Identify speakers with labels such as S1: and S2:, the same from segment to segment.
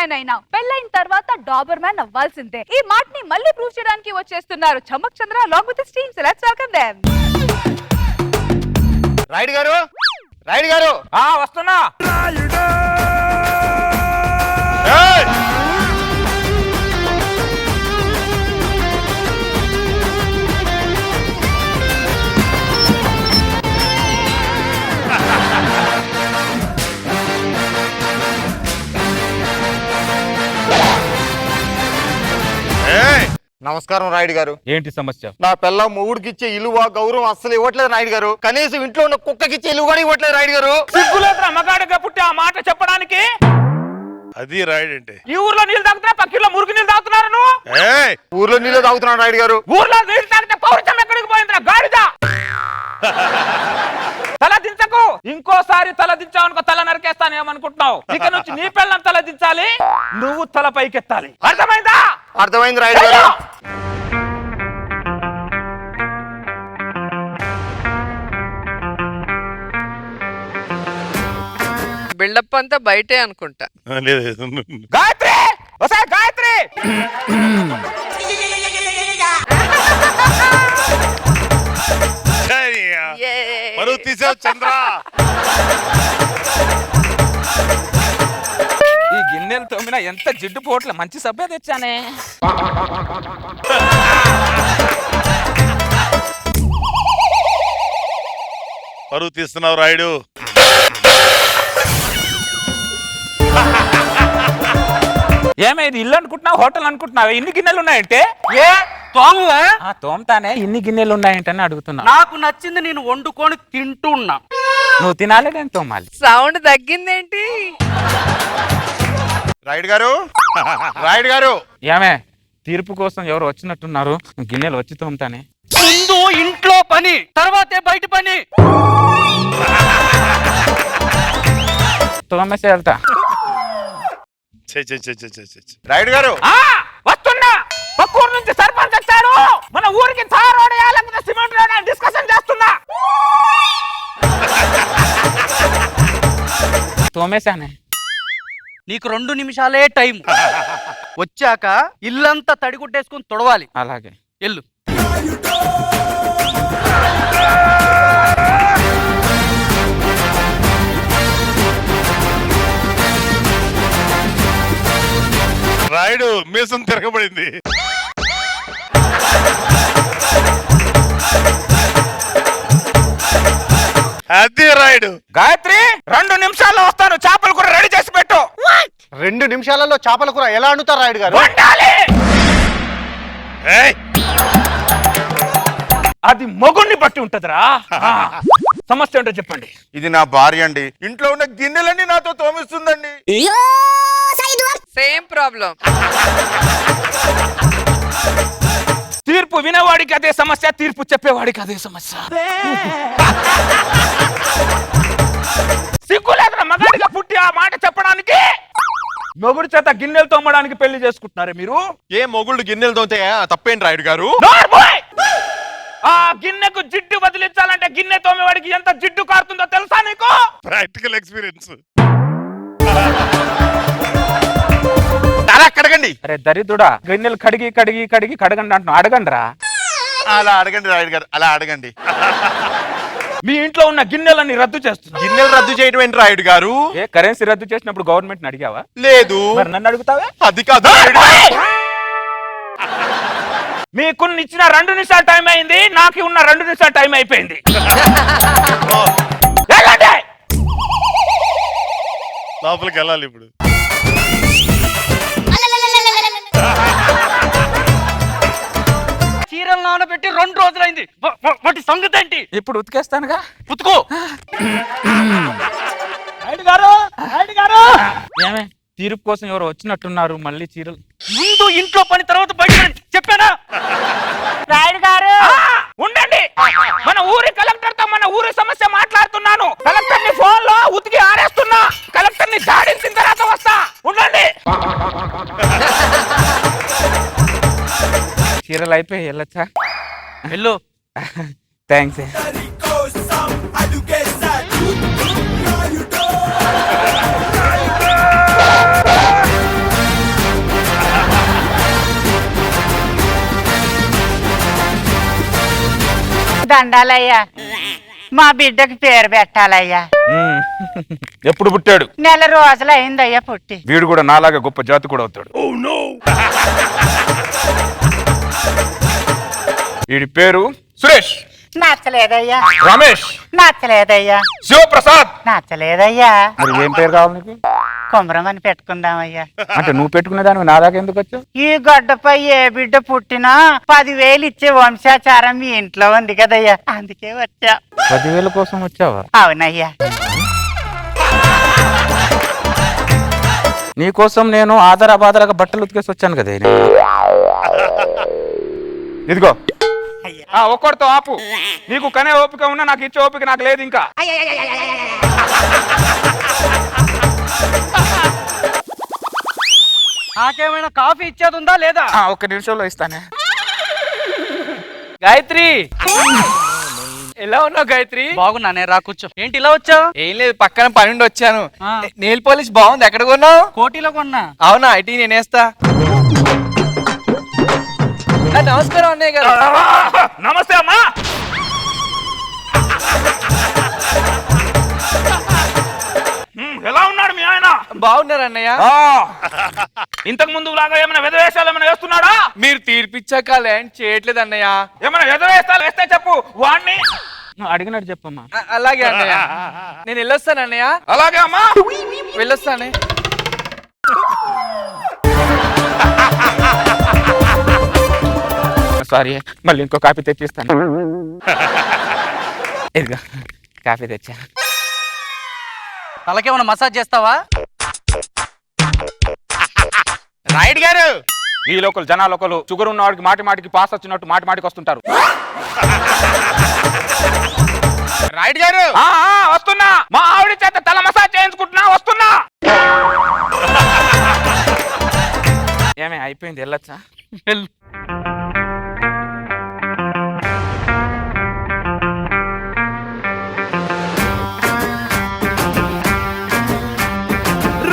S1: Man అయినా పెళ్ళైన తర్వాత డాబర్ మ్యాన్ అవ్వాల్సిందే. ఈ మాటని మళ్ళీ ప్రూవ్ చేయడానికి వచ్చేస్తున్నారు చమ్మక్ చంద్ర along with his team. So let's welcome them.
S2: Rayudu గారు, రాయుడు గారు,
S3: వస్తున్నా.
S2: నమస్కారం రాయుడు గారు.
S3: ఏంటి సమస్య?
S2: నా పిల్ల మొగుడికి ఇచ్చే ఇలువ గౌరవం అస్సలు ఇవ్వట్లేదు రాయుడు గారు. కనీసం ఇంట్లో ఉన్న కుక్కకి ఇచ్చే ఇలువ కూడా ఇవ్వట్లేదు రాయుడు గారు.
S3: సిగ్గులేదురా మగాడిగా పుట్టి ఆ మాట చెప్పడానికి?
S4: అది రాయుడు అంటే
S3: ఈ ఊర్లో నీళ్ళు తాగుతున్నా, పక్కీలో మురుగు నీళ్ళు తాగుతున్నారు నువ్వు.
S2: ఊర్లో నీళ్ళు తాగుతున్నాడు రాయుడు గారు.
S3: ఊర్లో నీళ్ళు తాగితే పౌరుషం ఎక్కడికి పోయిందిరా గాడిద? తల దించకు. ఇంకోసారి తల దించావనుకో తల నరికేస్తాను ఏమనుకుంటున్నావు? ఇక నుంచి నీ పిల్లం తల దించాలి, నువ్వు తల పైకెత్తాలి. అర్థమైందా?
S2: అర్థమైంది రాయుడు గారు.
S5: బిల్డప్ అంతా బయటే అనుకుంటా.
S3: గాయత్రి, ఒకసారి గాయత్రి.
S4: పరువు తీసావు చంద్ర.
S3: ఈ గిన్నెలు తోమినా ఎంత జిడ్డు పోట్ల మంచి సభ్య తెచ్చానే.
S4: పరువు తీస్తున్నావు రాయుడు.
S3: ఏమైంది? ఇల్లు అనుకుంటున్నావు, హోటల్ అనుకుంటున్నావు? ఇన్ని గిన్నెలు ఉన్నాయంటే తోమతానే. ఇన్ని గిన్నెలు ఉన్నాయంటని అడుగుతున్నా.
S6: నాకు నచ్చింది నేను వండుకొని తింటున్నా.
S3: నువ్వు తినాలి, నేను తోమాలి.
S5: సౌండ్ తగ్గిందేంటి?
S2: రాయుడు గారు, రాయుడు గారు.
S3: ఏమే తీర్పు కోసం ఎవరు వచ్చినట్టున్నారు? గిన్నెలు వచ్చి తోమతానే.
S6: ముందు ఇంట్లో పని, తర్వాతే బయట పని.
S3: తోమేసి వెళ్తా.
S2: రాయుడు గారు
S3: వస్తున్నా. పక్కూరు నుంచి సర్పంచ్ వచ్చారు. మన ఊరికి తార్ రోడ్ వేయాలంటే సిమెంట్ రోడ్ డిస్కషన్ చేస్తున్నా. తోమేశానే.
S6: నీకు 2 నిమిషాలే టైం. వచ్చాక ఇల్లంతా తడిగుడ్డేసుకుని తొడవాలి.
S3: అలాగే
S6: ఎల్లు.
S4: రాయుడు మీసం తిరగబడింది. అది రాయుడు.
S3: గాయత్రి, 2 నిమిషాల్లో వస్తాను. చేపల కూర రెడీ చేసి పెట్టు.
S2: 2 నిమిషాలలో చేపల కూర ఎలా వండుతారు రాయుడు గారు?
S3: అది మొగుణ్ణి బట్టి ఉంటదిరా. సమస్య ఏంటో చెప్పండి.
S2: ఇది నా భార్య అండి. ఇంట్లో ఉన్న గిన్నెలన్నీ నాతో తోమిస్తుందండి.
S5: Same problem.
S3: తీర్పు వినేవాడికి అదే సమస్య, తీర్పు చెప్పేవాడికి అదే సమస్య. సిగ్గులేదురా మగాడిగా పుట్టి ఆ మాట చెప్పడానికి? మొగుడు చేత గిన్నెలు తోమడానికి పెళ్లి చేసుకుంటున్నారే మీరు?
S2: ఏ మొగుళ్ళు గిన్నెలు తోమితే తప్పేంటి రాయుడు గారు?
S3: ఆ గిన్నెకు జిడ్డు వదిలించాలంటే గిన్నె తోమేవాడికి ఎంత జిడ్డు కారుతుందో తెలుసా నీకు?
S4: Practical experience.
S2: అలా కడగండి.
S3: అరే దరిద్రుడా, గిన్నెలు కడిగి కడిగి కడిగి కడగండి అంటున్నా. అడగండి రా.
S2: అలా అడగండి రాయుడు గారు, అలా అడగండి.
S3: మీ ఇంట్లో ఉన్న గిన్నెలన్నీ రద్దు చేస్తున్నా.
S2: గిన్నెలు రద్దు చేయడం ఏంటి రాయుడు గారు?
S3: ఏ కరెన్సీ రద్దు చేసినప్పుడు గవర్నమెంట్ అడిగావా?
S2: లేదు.
S3: మరి నన్ను అడుగుతావా?
S2: అది కాదు.
S3: మీకు ఇచ్చిన 2 నిమిషాలు టైం అయింది, నాకు ఉన్న 2 నిమిషాలు టైం అయిపోయింది.
S4: లోపలికి వెళ్ళాలి ఇప్పుడు.
S6: చీరలు నానబెట్టి 2 రోజులైంది. వాటి సంగతి ఏంటి?
S3: ఇప్పుడు ఉతికేస్తానుగా.
S6: ఉతుకో.
S3: ఏమే తీర్పు కోసం ఎవరు వచ్చినట్టున్నారు? మళ్ళీ చీరలు.
S6: ముందు ఇంట్లో పని, తర్వాత బయట పని. చెప్పానా?
S1: రాయుడు గారు
S3: ఉండండి. మన ఊరి కలెక్టర్ తో మన ఊరి సమస్య మాట్లాడుతున్నాను. కలెక్టర్ ని ఫోన్ లో ఉతికి ఆరేస్తున్నా. కలెక్టర్ ని జాడించిన తర్వాత వస్తా. ఉండండి. చీరలు అయిపోయి వెళ్ళొచ్చా?
S6: వెళ్ళు.
S3: థ్యాంక్స్.
S7: దండాలయ్యా మా బిడ్డకి పేరు పెట్టాలయ్యా.
S3: ఎప్పుడు పుట్టాడు?
S7: నెల రోజులు అయిందయ్యా పుట్టి.
S3: వీడు కూడా నాలాగా గొప్ప జాతి కూడా అవుతాడు. వీడి పేరు సురేష్.
S7: నచ్చలేదయ్యా.
S3: రమేష్.
S7: నచ్చలేదయ్యా.
S3: శివప్రసాద్.
S7: నచ్చలేదయ్యా.
S3: మరి ఏం పేరు కావాలి నీకు?
S7: కుమరం అని పెట్టుకుందామయ్యా.
S3: అంటే నువ్వు పెట్టుకునే దానికి నా దాకా ఎందుకు వచ్చావు?
S7: ఈ గడ్డపై ఏ బిడ్డ పుట్టినా 10,000 ఇచ్చే వంశాచారం మీ ఇంట్లో ఉంది కదయ్యా, అందుకే వచ్చా.
S3: 10,000 కోసం వచ్చావా?
S7: అవునయ్యా.
S3: నీకోసం నేను ఆధారాబాదరాగా బట్టలు ఉతికేసి వచ్చాను కదా. ఇదిగో ఒక్కడితో ఆపు. నీకు కనే ఓపిక ఉన్నా నాకు ఇచ్చే ఓపిక నాకు లేదు ఇంకా.
S6: నాకేమైనా కాఫీ ఇచ్చేది ఉందా లేదా?
S3: ఒక్క నిమిషంలో ఇస్తానే.
S6: గాయత్రి, ఎలా ఉన్నావు గాయత్రి? బాగున్నానే, రా కూర్చో. ఏంటి ఇలా వచ్చావు?
S8: ఏం లేదు, పక్కన పని ఉండి వచ్చాను.
S6: ఆ.
S8: నెయిల్ పాలిష్ బాగుంది, ఎక్కడ కొన్నావు?
S6: కోటిలో కొన్నా.
S8: అవునా, ఇటీ నేనేస్తా. నమస్కారం అన్నయ్య గారు.
S3: నమస్తే అమ్మా. ఎలా ఉన్నాడు మీ ఆయన?
S8: బాగున్నారు అన్నయ్య.
S3: ఇంతకు ముందు లాగా ఏమైనా వెదవేషాలు ఏమైనా వేస్తున్నాడా?
S8: మీరు తీర్పిచ్చాక ల్యాండ్ చేయట్లేదు అన్నయ్య.
S3: ఏమైనా వెదవేషాలు వేస్తే చెప్పు, వాడిని అడిగినట్టు చెప్పమ్మా.
S8: అలాగే అన్నయ్య, నేను వెళ్ళొస్తాను అన్నయ్య.
S3: అలాగే అమ్మా,
S8: వెళ్ళొస్తానే.
S3: సారీ, మళ్ళీ ఇంకో కాఫీ తెచ్చిస్తాను. ఇదిగో కాఫీ తెచ్చా.
S6: తలకేమైనా మసాజ్ చేస్తావా?
S3: రాయుడు గారు, ఈ లోకల్ జనాలు ఒకరు షుగర్ ఉన్న వాడికి మాటి మాటికి పాస్ వచ్చినట్టు మాటి మాటికి వస్తుంటారు. రాయుడు గారు, వస్తున్నా. మా ఆవిడ చేత తల మసాజ్ చేయించుకుంటున్నా, వస్తున్నా. ఏమే అయిపోయింది, వెళ్ళొచ్చా?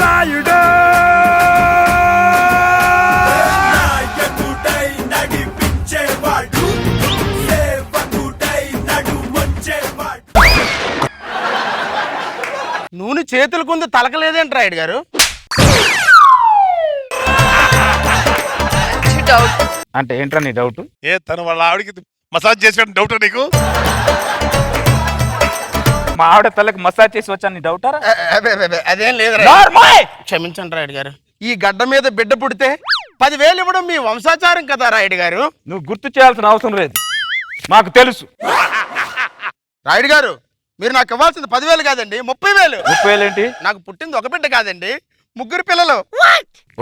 S3: రాయుడు
S6: నూనె చేతుల కుందు తలకలేదేంటి రాయుడు గారు?
S5: డౌట్.
S3: అంటే ఏంట్రా నీ డౌట్?
S4: ఏ తను వాళ్ళ ఆవిడకి మసాజ్ చేసాడు డౌట్ నీకు?
S3: మా ఆవిడ తలకి మసాజ్ చేసి వచ్చాను, నీ డౌటారా?
S6: అదేం లేదు. క్షమించండి రాయుడు గారు, ఈ గడ్డ మీద బిడ్డ పుడితే 10,000 ఇవ్వడం మీ వంశాచారం కదా రాయుడు గారు.
S3: నువ్వు గుర్తు చేయాల్సిన అవసరం లేదు, మాకు తెలుసు.
S6: రాయుడు గారు, మీరు నాకు ఇవ్వాల్సింది 10,000 కాదండి, 30,000.
S3: 30,000 ఏంటి?
S6: నాకు పుట్టింది ఒక బిడ్డ కాదండి, 3 పిల్లలు.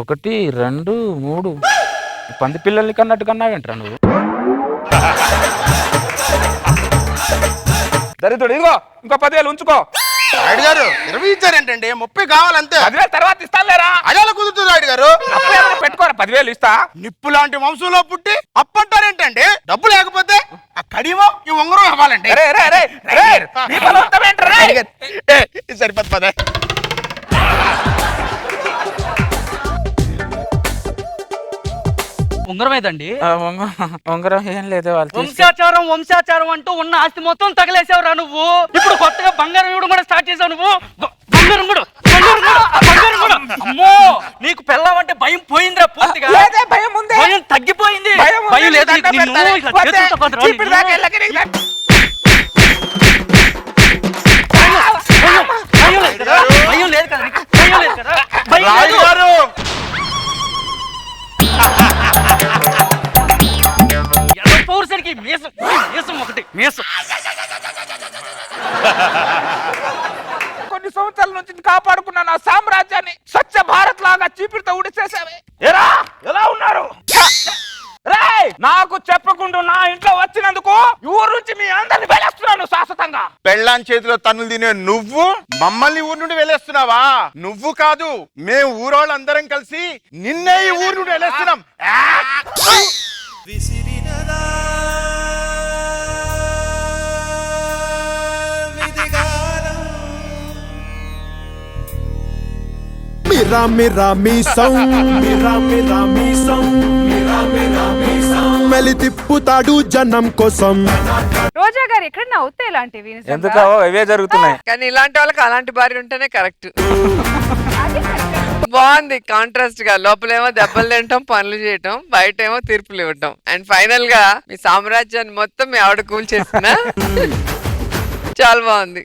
S3: 1, 2, 3 పంది పిల్లల్ని కన్నట్టు కన్నావేంట్రా నువ్వు? దరిద్రుడు, ఇదిగో ఇంకో 10,000 ఉంచుకో.
S6: రాయుడు గారు 20 ఇచ్చారేంటండి, 30 కావాలంతే.
S3: 10,000 తర్వాత ఇస్తానులేరా.
S6: అదేలా కుదురుతుంది రాయుడు గారు?
S3: పెట్టుకోరా, 10,000 ఇస్తా.
S6: నిప్పు లాంటి వంశంలో పుట్టి అప్పంటారేంటండి? డబ్బు లేకపోతే ఆ కడియమో ఈ ఉంగరం ఇవ్వాలండి. సరిపోదు పదే. ఉంగరం ఏదండి?
S3: ఉంగరం ఏం లేదు, వాళ్ళు
S6: వంశాచారం అంటూ ఉన్న ఆస్తి మొత్తం తగలేసావురా నువ్వు. ఇప్పుడు కొత్తగా బంగారం ఇవ్వడం కూడా స్టార్ట్ చేసావు నువ్వు. బంగారం కూడా. అమ్మో, నీకు పెళ్ళామంటే భయం పోయిందిరా పూర్తిగా. భయం తగ్గిపోయింది. భయం లేదు నీకు. నిన్ను ఇలా చేతులతో పట్టురా. భయం లేదు కదా నీకు? భయం లేదు కదా? భయం లేదు. పౌరుషానికి మీసం ఒకటి మీసం.
S3: కొన్ని సంవత్సరాల నుంచి కాపాడుకున్న నా సామ్రాజ్యాన్ని స్వచ్ఛ భారత్ లాగా చీపిరితో ఉడిసేసావే. ఎలా ఉన్నారు? నాకు చెప్పకుండా నా ఇంట్లో వచ్చినందుకు ఊరు నుంచి మీ అందరిని వెళ్ళేస్తున్నాను శాశ్వతంగా.
S6: పెళ్ళాన్ చేతిలో తన్నులు తినే నువ్వు మమ్మల్ని ఊరు నుండి వెళ్ళేస్తున్నావా? నువ్వు కాదు, మేము ఊరోళ్ళందరం కలిసి నిన్నే ఈ ఊరు నుండి వెళ్ళేస్తున్నాం.
S9: Mira, mira mi son, mira, mira mi son, mira, mira mi son. మెలి తిప్పుతాడు జనం కోసం.
S1: రోజా గారు ఎక్కడ నవ్వుతే ఇలాంటివి నిజంగా.
S3: ఎందుకు ఇవే జరుగుతున్నాయి.
S5: కానీ ఇలాంటి వాళ్ళకి అలాంటి భార్య ఉంటేనే కరెక్ట్. బాగుంది కాంట్రాస్ట్ గా. లోపలేమో దెబ్బలు తినటం, పనులు చేయటం, బయట ఏమో తీర్పులు ఇవ్వటం. అండ్ ఫైనల్ గా మీ సామ్రాజ్యాన్ని మొత్తం మీ ఆవిడ కూల్చేసిన. చాలా బాగుంది.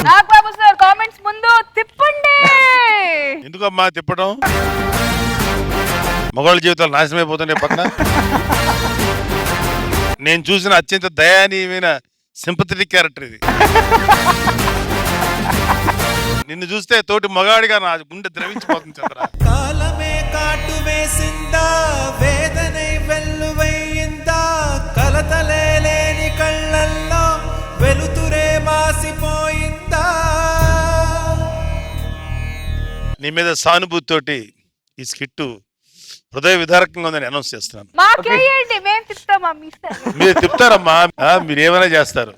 S1: నాగబాబు సార్ కామెంట్స్ ముందు తిప్పండి.
S4: ఎందుకమ్మా తిప్పడం? మగవాళ్ళ జీవితాలు నాశనం అయిపోతుండే పక్కన. నేను చూసిన అత్యంత దయానీయమైన సింపథెటిక్ క్యారెక్టర్ ఇది. నిన్ను చూస్తే తోటి మగాడిగా నా గుండె ద్రవించిపోతుంది చంద్ర.
S9: కాలమే కాటు వేసిందా, వేదనే వెల్లువయ్యిందా, కలతలే లేని కళ్ళల్లో వెలుతురే మాసిపోయిందా.
S4: నీ మీద సానుభూతితోటి ఈ స్కిట్ హృదయ విదారకంగా ఉందని అనౌన్స్ చేస్తున్నాను.
S1: మాకేయండి, మేము తిప్పుతామా మీ సార్.
S4: మీరు తిప్పుతారమ్మా, మీరు ఏమైనా చేస్తారు.